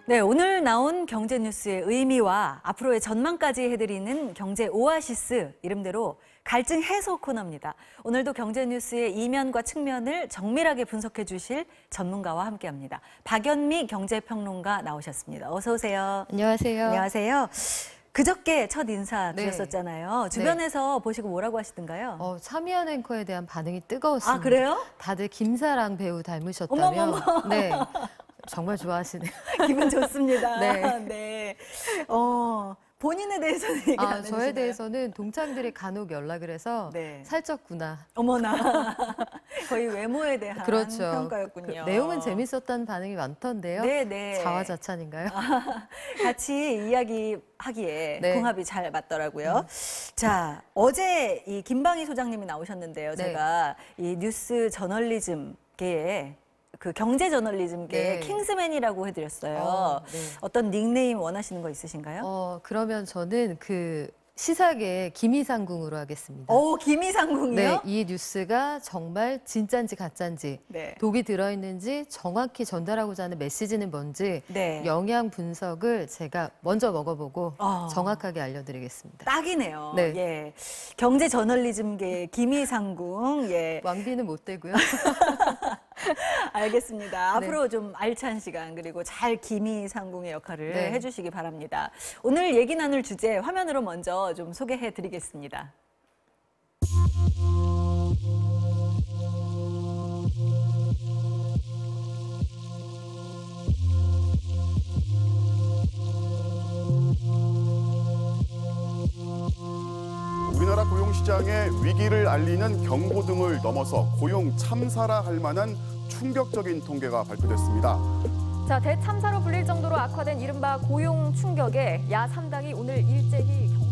네, 오늘 나온 경제 뉴스의 의미와 앞으로의 전망까지 해드리는 경제 오아시스, 이름대로 갈증 해소 코너입니다. 오늘도 경제 뉴스의 이면과 측면을 정밀하게 분석해 주실 전문가와 함께합니다. 박연미 경제평론가 나오셨습니다. 어서 오세요. 안녕하세요. 안녕하세요. 그저께 첫 인사 드렸었잖아요. 네. 주변에서 보시고 뭐라고 하시던가요? 참여한 앵커에 대한 반응이 뜨거웠습니다. 아, 그래요? 다들 김사랑 배우 닮으셨다며. 어머머머. 네. 정말 좋아하시네요. 기분 좋습니다. 네. 네. 본인에 대해서는 얘기 안 해주시나요? 저에 대해서는 동창들이 간혹 연락을 해서 네. 살쪘구나. 어머나. 거의 외모에 대한 그렇죠. 평가였군요. 내용은 재밌었다는 반응이 많던데요. 네네. 자화자찬인가요? 같이 이야기하기에 네. 궁합이 잘 맞더라고요. 자, 어제 이 김방희 소장님이 나오셨는데요. 네. 제가 이 뉴스 저널리즘계에 그 경제 저널리즘계의 네. 킹스맨이라고 해드렸어요. 네. 어떤 닉네임 원하시는 거 있으신가요? 그러면 저는 그 시사계의 김이상궁으로 하겠습니다. 김이상궁이요? 네, 이 뉴스가 정말 진짠지 가짠지, 네. 독이 들어있는지 정확히 전달하고자 하는 메시지는 뭔지 네. 영양 분석을 제가 먼저 먹어보고 어. 정확하게 알려드리겠습니다. 딱이네요. 네. 예. 경제 저널리즘계의 김이상궁. 예. 왕비는 못 되고요. 알겠습니다. 네. 앞으로 좀 알찬 시간 그리고 잘 김이상궁의 역할을 네. 해주시기 바랍니다. 오늘 얘기 나눌 주제 화면으로 먼저 좀 소개해 드리겠습니다. 우리나라 고용시장의 위기를 알리는 경고등을 넘어서 고용 참사라 할 만한 충격적인 통계가 발표됐습니다. 자, 대참사로 불릴 정도로 악화된 이른바 고용 충격에 야 3당이 오늘 일제히 경제...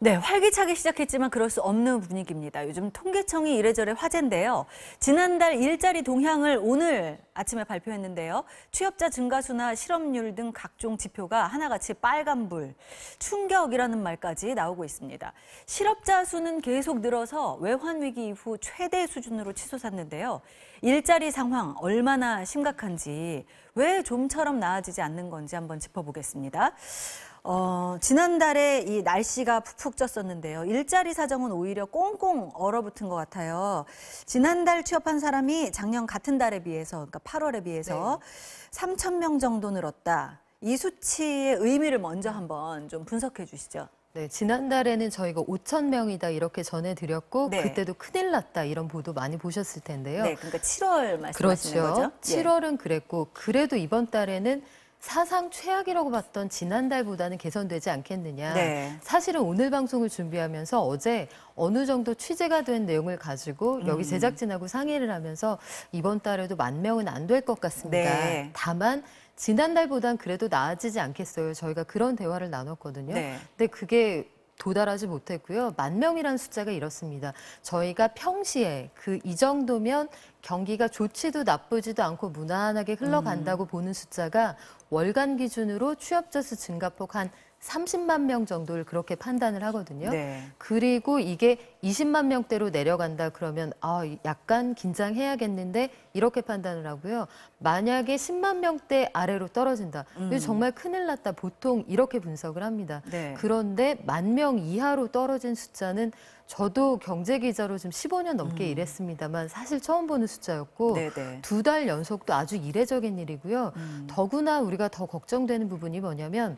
네, 활기차게 시작했지만 그럴 수 없는 분위기입니다. 요즘 통계청이 이래저래 화제인데요. 지난달 일자리 동향을 오늘 아침에 발표했는데요. 취업자 증가수나 실업률 등 각종 지표가 하나같이 빨간불, 충격이라는 말까지 나오고 있습니다. 실업자 수는 계속 늘어서 외환위기 이후 최대 수준으로 치솟았는데요. 일자리 상황 얼마나 심각한지, 왜 좀처럼 나아지지 않는 건지 한번 짚어보겠습니다. 지난달에 이 날씨가 푹푹 쪘었는데요. 일자리 사정은 오히려 꽁꽁 얼어붙은 것 같아요. 지난달 취업한 사람이 작년 같은 달에 비해서, 그러니까 8월에 비해서 3,000명 정도 늘었다. 이 수치의 의미를 먼저 한번 좀 분석해 주시죠. 네, 지난달에는 저희가 5,000명이다 이렇게 전해드렸고 네. 그때도 큰일 났다 이런 보도 많이 보셨을 텐데요. 네, 그러니까 7월 말씀하시는 그렇죠. 거죠? 7월은 그랬고 그래도 이번 달에는 사상 최악이라고 봤던 지난달보다는 개선되지 않겠느냐. 네. 사실은 오늘 방송을 준비하면서 어제 어느 정도 취재가 된 내용을 가지고 여기 제작진하고 상의를 하면서 이번 달에도 10,000명은 안 될 것 같습니다. 네. 다만 지난달보단 그래도 나아지지 않겠어요. 저희가 그런 대화를 나눴거든요. 네. 근데 그게 도달하지 못했고요. 10,000명이라는 숫자가 이렇습니다. 저희가 평시에 이 정도면 경기가 좋지도 나쁘지도 않고 무난하게 흘러간다고 보는 숫자가 월간 기준으로 취업자 수 증가폭 한 30만 명 정도를 그렇게 판단을 하거든요. 네. 그리고 이게 20만 명대로 내려간다 그러면 약간 긴장해야겠는데 이렇게 판단을 하고요. 만약에 10만 명대 아래로 떨어진다. 이거 정말 큰일 났다. 보통 이렇게 분석을 합니다. 네. 그런데 10,000명 이하로 떨어진 숫자는 저도 경제기자로 지금 15년 넘게 일했습니다만 사실 처음 보는 숫자였고 네네. 2달 연속도 아주 이례적인 일이고요. 더구나 우리가 더 걱정되는 부분이 뭐냐면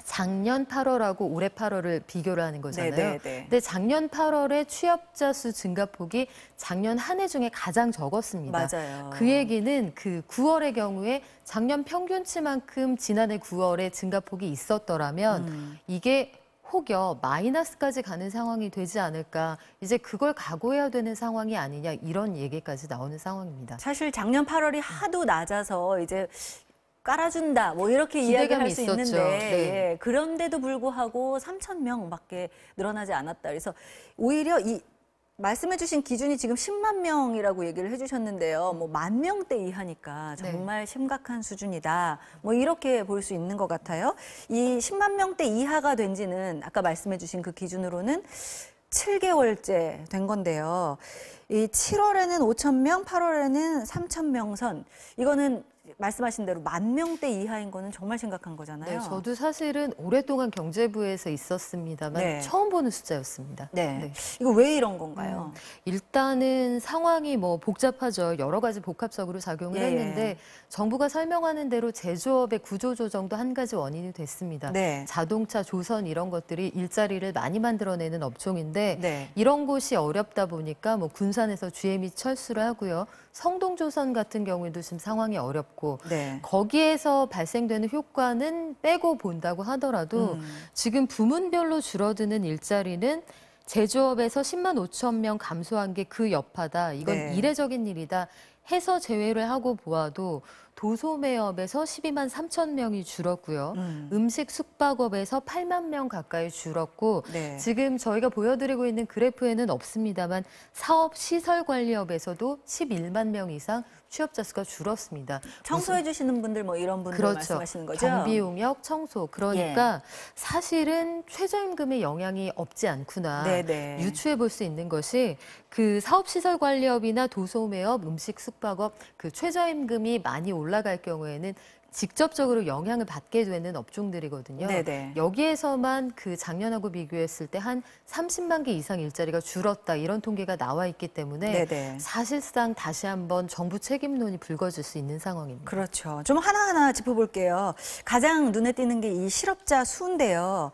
작년 8월하고 올해 8월을 비교를 하는 거잖아요. 네네네. 근데 작년 8월에 취업자 수 증가폭이 작년 한 해 중에 가장 적었습니다. 맞아요. 그 얘기는 그 9월의 경우에 작년 평균치만큼 지난해 9월에 증가폭이 있었더라면 이게 혹여 마이너스까지 가는 상황이 되지 않을까, 이제 그걸 각오해야 되는 상황이 아니냐, 이런 얘기까지 나오는 상황입니다. 사실 작년 8월이 하도 낮아서 이제 깔아준다 뭐 이렇게 이야기할 수 있었죠. 있는데 네. 예, 그런데도 불구하고 3,000명밖에 늘어나지 않았다. 그래서 오히려 이 말씀해 주신 기준이 지금 10만 명이라고 얘기를 해주셨는데요. 뭐 10,000명대 이하니까 정말 심각한 수준이다. 뭐 이렇게 볼 수 있는 것 같아요. 이 10만 명대 이하가 된 지는 아까 말씀해 주신 그 기준으로는 7개월째 된 건데요. 이 7월에는 5,000명, 8월에는 3,000명 선. 이거는 말씀하신 대로 10,000명대 이하인 거는 정말 심각한 거잖아요. 네, 저도 사실은 오랫동안 경제부에서 있었습니다만 네. 처음 보는 숫자였습니다. 네. 이거 왜 이런 건가요? 일단은 상황이 뭐 복잡하죠. 여러 가지 복합적으로 작용을 예, 했는데 예. 정부가 설명하는 대로 제조업의 구조 조정도 한 가지 원인이 됐습니다. 네. 자동차, 조선 이런 것들이 일자리를 많이 만들어내는 업종인데 네. 이런 곳이 어렵다 보니까 뭐 군산에서 GM이 철수를 하고요. 성동조선 같은 경우에도 지금 상황이 어렵고 네. 거기에서 발생되는 효과는 빼고 본다고 하더라도 지금 부문별로 줄어드는 일자리는 제조업에서 10만 5천 명 감소한 게 그 여파다. 이건 네. 이례적인 일이다 해서 제외를 하고 보아도 도소매업에서 12만 3천 명이 줄었고요. 음식 숙박업에서 8만 명 가까이 줄었고 네. 지금 저희가 보여드리고 있는 그래프에는 없습니다만 사업시설관리업에서도 11만 명 이상 취업자 수가 줄었습니다. 청소해 주시는 분들 뭐 이런 분들 그렇죠. 말씀하시는 거죠? 경비용역, 청소. 그러니까 사실은 최저임금의 영향이 없지 않구나. 네네. 유추해 볼 수 있는 것이 그 사업시설관리업이나 도소매업, 음식 숙박업 그 최저임금이 많이 올라갈 경우에는 직접적으로 영향을 받게 되는 업종들이거든요. 네네. 여기에서만 그 작년하고 비교했을 때 한 30만 개 이상 일자리가 줄었다 이런 통계가 나와 있기 때문에 네네. 사실상 다시 한번 정부 책임론이 불거질 수 있는 상황입니다. 그렇죠. 좀 하나하나 짚어볼게요. 가장 눈에 띄는 게 이 실업자 수인데요.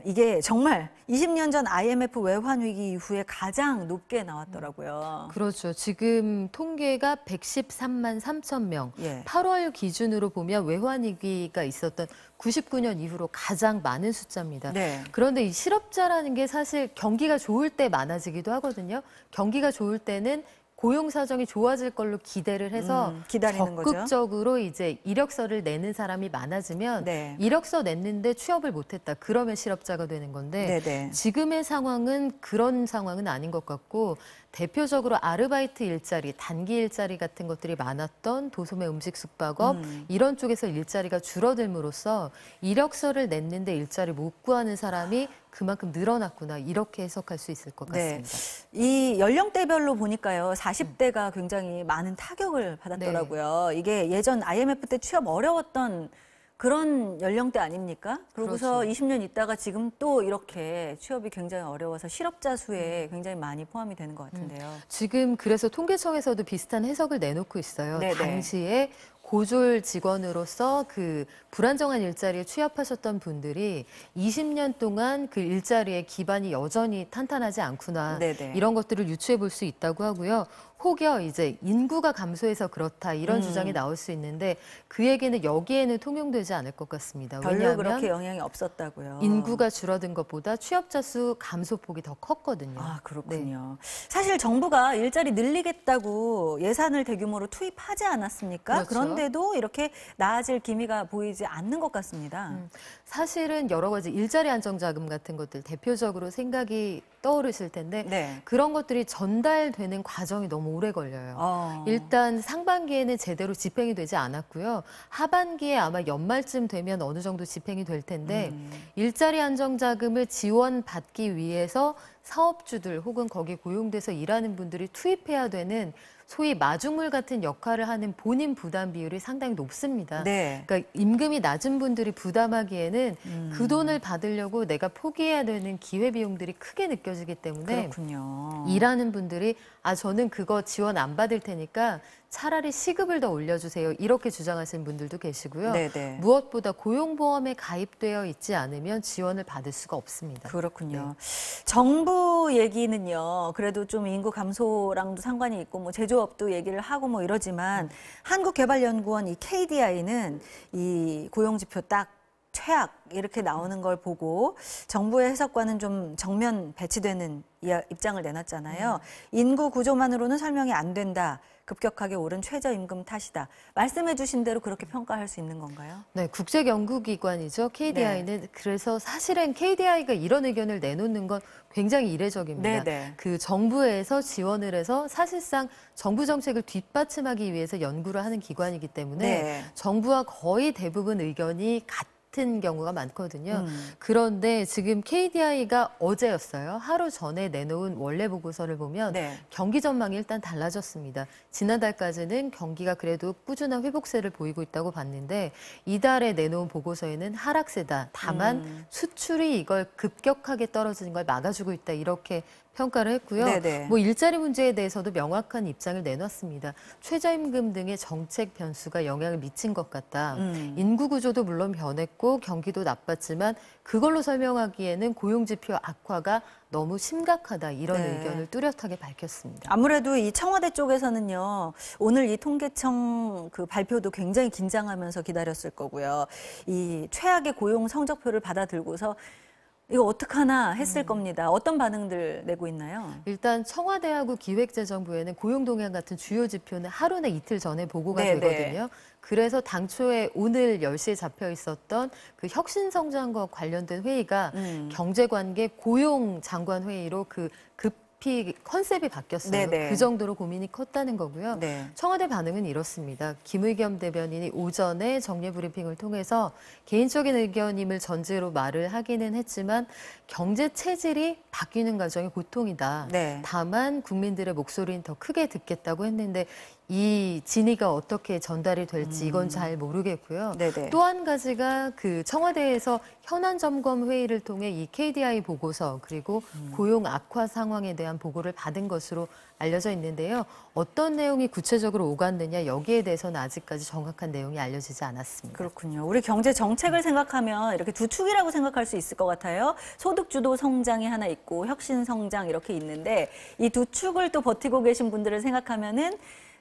이게 정말 20년 전 IMF 외환 위기 이후에 가장 높게 나왔더라고요. 그렇죠. 지금 통계가 113만 3천 명. 예. 8월 기준으로 보면 외환위기가 있었던 99년 이후로 가장 많은 숫자입니다. 네. 그런데 이 실업자라는 게 사실 경기가 좋을 때 많아지기도 하거든요. 경기가 좋을 때는 고용 사정이 좋아질 걸로 기대를 해서 기다리는 거죠. 적극적으로 이제 이력서를 내는 사람이 많아지면 네. 이력서 냈는데 취업을 못했다. 그러면 실업자가 되는 건데 네네. 지금의 상황은 그런 상황은 아닌 것 같고 대표적으로 아르바이트 일자리, 단기 일자리 같은 것들이 많았던 도소매 음식 숙박업 이런 쪽에서 일자리가 줄어들므로써 이력서를 냈는데 일자리 못 구하는 사람이 그만큼 늘어났구나 이렇게 해석할 수 있을 것 네. 같습니다. 이 연령대별로 보니까요. 40대가 굉장히 많은 타격을 받았더라고요. 이게 예전 IMF 때 취업 어려웠던 그런 연령대 아닙니까? 그러고서 그렇죠. 20년 있다가 지금 또 이렇게 취업이 굉장히 어려워서 실업자 수에 굉장히 많이 포함이 되는 것 같은데요. 지금 그래서 통계청에서도 비슷한 해석을 내놓고 있어요. 네네. 당시에 고졸 직원으로서 그 불안정한 일자리에 취업하셨던 분들이 20년 동안 그 일자리의 기반이 여전히 탄탄하지 않구나. 네네. 이런 것들을 유추해 볼 수 있다고 하고요. 혹여 이제 인구가 감소해서 그렇다 이런 주장이 나올 수 있는데 그 얘기는 여기에는 통용되지 않을 것 같습니다. 별로 왜냐하면 그렇게 영향이 없었다고요. 인구가 줄어든 것보다 취업자 수 감소폭이 더 컸거든요. 아, 그렇군요. 사실 정부가 일자리 늘리겠다고 예산을 대규모로 투입하지 않았습니까? 그렇죠. 그런데도 이렇게 나아질 기미가 보이지 않는 것 같습니다. 사실은 여러 가지 일자리 안정자금 같은 것들 대표적으로 생각이 떠오르실 텐데 네. 그런 것들이 전달되는 과정이 너무 오래 걸려요. 일단 상반기에는 제대로 집행이 되지 않았고요. 하반기에 아마 연말쯤 되면 어느 정도 집행이 될 텐데 일자리 안정자금을 지원받기 위해서 사업주들 혹은 거기 고용돼서 일하는 분들이 투입해야 되는 소위 마중물 같은 역할을 하는 본인 부담 비율이 상당히 높습니다. 네. 그러니까 임금이 낮은 분들이 부담하기에는 그 돈을 받으려고 내가 포기해야 되는 기회비용들이 크게 느껴지기 때문에 그렇군요. 일하는 분들이 저는 그거 지원 안 받을 테니까 차라리 시급을 더 올려주세요. 이렇게 주장하시는 분들도 계시고요. 네네. 무엇보다 고용보험에 가입되어 있지 않으면 지원을 받을 수가 없습니다. 그렇군요. 정부 얘기는요. 그래도 좀 인구 감소랑도 상관이 있고 뭐 제조업도 얘기를 하고 뭐 이러지만 한국개발연구원 이 KDI는 이 고용지표 딱 최악 이렇게 나오는 걸 보고 정부의 해석과는 좀 정면 배치되는 입장을 내놨잖아요. 인구 구조만으로는 설명이 안 된다. 급격하게 오른 최저임금 탓이다. 말씀해 주신 대로 그렇게 평가할 수 있는 건가요? 네, 국제연구기관이죠. KDI는. 그래서 사실은 KDI가 이런 의견을 내놓는 건 굉장히 이례적입니다. 그 정부에서 지원을 해서 사실상 정부 정책을 뒷받침하기 위해서 연구를 하는 기관이기 때문에 정부와 거의 대부분 의견이 같은 경우가 많거든요. 그런데 지금 KDI가 어제였어요. 하루 전에 내놓은 원래 보고서를 보면 경기 전망이 일단 달라졌습니다. 지난달까지는 경기가 그래도 꾸준한 회복세를 보이고 있다고 봤는데 이달에 내놓은 보고서에는 하락세다. 다만 수출이 이걸 급격하게 떨어지는 걸 막아주고 있다. 이렇게 평가를 했고요. 뭐 일자리 문제에 대해서도 명확한 입장을 내놨습니다. 최저임금 등의 정책 변수가 영향을 미친 것 같다. 인구 구조도 물론 변했고 경기도 나빴지만 그걸로 설명하기에는 고용지표 악화가 너무 심각하다. 이런 의견을 뚜렷하게 밝혔습니다. 아무래도 이 청와대 쪽에서는요. 오늘 이 통계청 그 발표도 굉장히 긴장하면서 기다렸을 거고요. 이 최악의 고용 성적표를 받아들고서 이거 어떡하나 했을 겁니다. 어떤 반응들 내고 있나요? 일단 청와대하고 기획재정부에는 고용동향 같은 주요 지표는 하루나 이틀 전에 보고가 되거든요. 그래서 당초에 오늘 10시에 잡혀 있었던 그 혁신성장과 관련된 회의가 경제관계 고용장관 회의로 컨셉이 바뀌었어요. 그 정도로 고민이 컸다는 거고요. 청와대 반응은 이렇습니다. 김의겸 대변인이 오전에 정례 브리핑을 통해서 개인적인 의견임을 전제로 말을 하기는 했지만 경제 체질이 바뀌는 과정이 고통이다. 다만 국민들의 목소리는 더 크게 듣겠다고 했는데 이 진위가 어떻게 전달이 될지 이건 잘 모르겠고요. 또 한 가지가 그 청와대에서 현안 점검 회의를 통해 이 KDI 보고서 그리고 고용 악화 상황에 대한 보고를 받은 것으로 알려져 있는데요. 어떤 내용이 구체적으로 오갔느냐 여기에 대해서는 아직까지 정확한 내용이 알려지지 않았습니다. 그렇군요. 우리 경제 정책을 생각하면 이렇게 두 축이라고 생각할 수 있을 것 같아요. 소득주도 성장이 하나 있고 혁신 성장 이렇게 있는데 이 두 축을 또 버티고 계신 분들을 생각하면은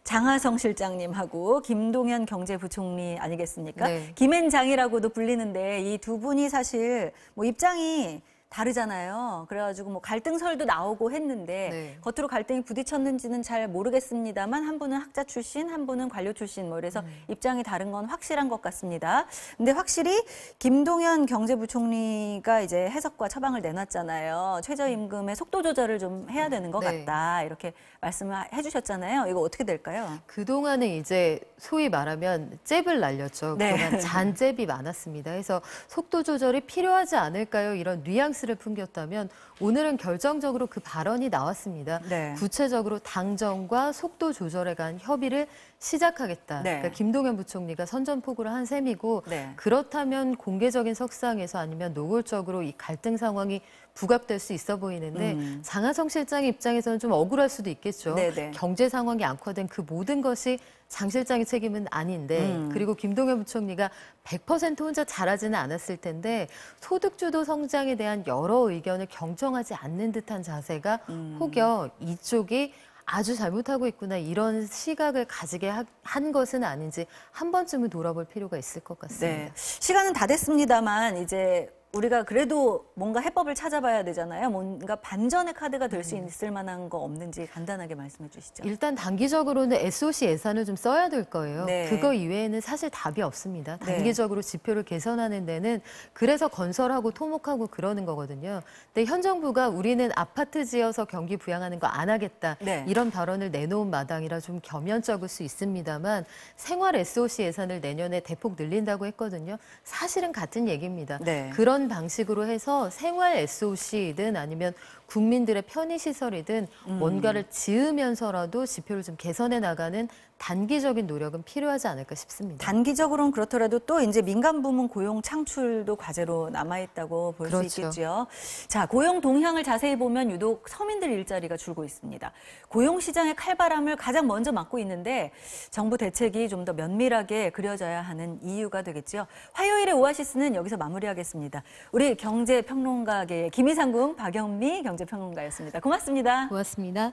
장하성 실장님하고 김동연 경제부총리 아니겠습니까? 김앤장이라고도 불리는데 이 두 분이 사실 뭐 입장이 다르잖아요. 그래가지고 뭐 갈등설도 나오고 했는데 겉으로 갈등이 부딪혔는지는 잘 모르겠습니다만 한 분은 학자 출신, 한 분은 관료 출신 뭐 이래서 입장이 다른 건 확실한 것 같습니다. 근데 확실히 김동연 경제부총리가 이제 해석과 처방을 내놨잖아요. 최저임금의 속도 조절을 좀 해야 되는 것 같다. 이렇게 말씀을 해주셨잖아요. 이거 어떻게 될까요? 그동안은 이제 소위 말하면 잽을 날렸죠. 그동안 잔잽이 많았습니다. 그래서 속도 조절이 필요하지 않을까요? 이런 뉘앙스를 풍겼다면 오늘은 결정적으로 그 발언이 나왔습니다. 구체적으로 당정과 속도 조절에 관한 협의를 시작하겠다. 그러니까 김동연 부총리가 선전포고를 한 셈이고 그렇다면 공개적인 석상에서 아니면 노골적으로 이 갈등 상황이 부각될 수 있어 보이는데 장하성 실장 입장에서는 좀 억울할 수도 있겠죠. 경제 상황이 악화된 그 모든 것이 장 실장의 책임은 아닌데 그리고 김동연 부총리가 100% 혼자 잘하지는 않았을 텐데 소득주도 성장에 대한 여러 의견을 경청하지 않는 듯한 자세가 혹여 이쪽이 아주 잘못하고 있구나 이런 시각을 가지게 한 것은 아닌지 한 번쯤은 돌아볼 필요가 있을 것 같습니다. 시간은 다 됐습니다만 이제 우리가 그래도 뭔가 해법을 찾아봐야 되잖아요. 뭔가 반전의 카드가 될 수 있을 만한 거 없는지 간단하게 말씀해 주시죠. 일단 단기적으로는 SOC 예산을 좀 써야 될 거예요. 그거 이외에는 사실 답이 없습니다. 단기적으로 지표를 개선하는 데는 그래서 건설하고 토목하고 그러는 거거든요. 근데 현 정부가 우리는 아파트 지어서 경기 부양하는 거 안 하겠다. 이런 발언을 내놓은 마당이라 좀 겸연쩍을 수 있습니다만 생활 SOC 예산을 내년에 대폭 늘린다고 했거든요. 사실은 같은 얘기입니다. 그런 방식으로 해서 생활 SOC든 아니면 국민들의 편의시설이든 뭔가를 지으면서라도 지표를 좀 개선해 나가는 단기적인 노력은 필요하지 않을까 싶습니다. 단기적으로는 그렇더라도 또 이제 민간 부문 고용 창출도 과제로 남아있다고 볼 수 있겠죠. 자, 고용 동향을 자세히 보면 유독 서민들 일자리가 줄고 있습니다. 고용 시장의 칼바람을 가장 먼저 맞고 있는데 정부 대책이 좀 더 면밀하게 그려져야 하는 이유가 되겠죠. 화요일의 오아시스는 여기서 마무리하겠습니다. 우리 경제평론가계의 김희상궁 박영미 경제평론가였습니다. 고맙습니다. 고맙습니다.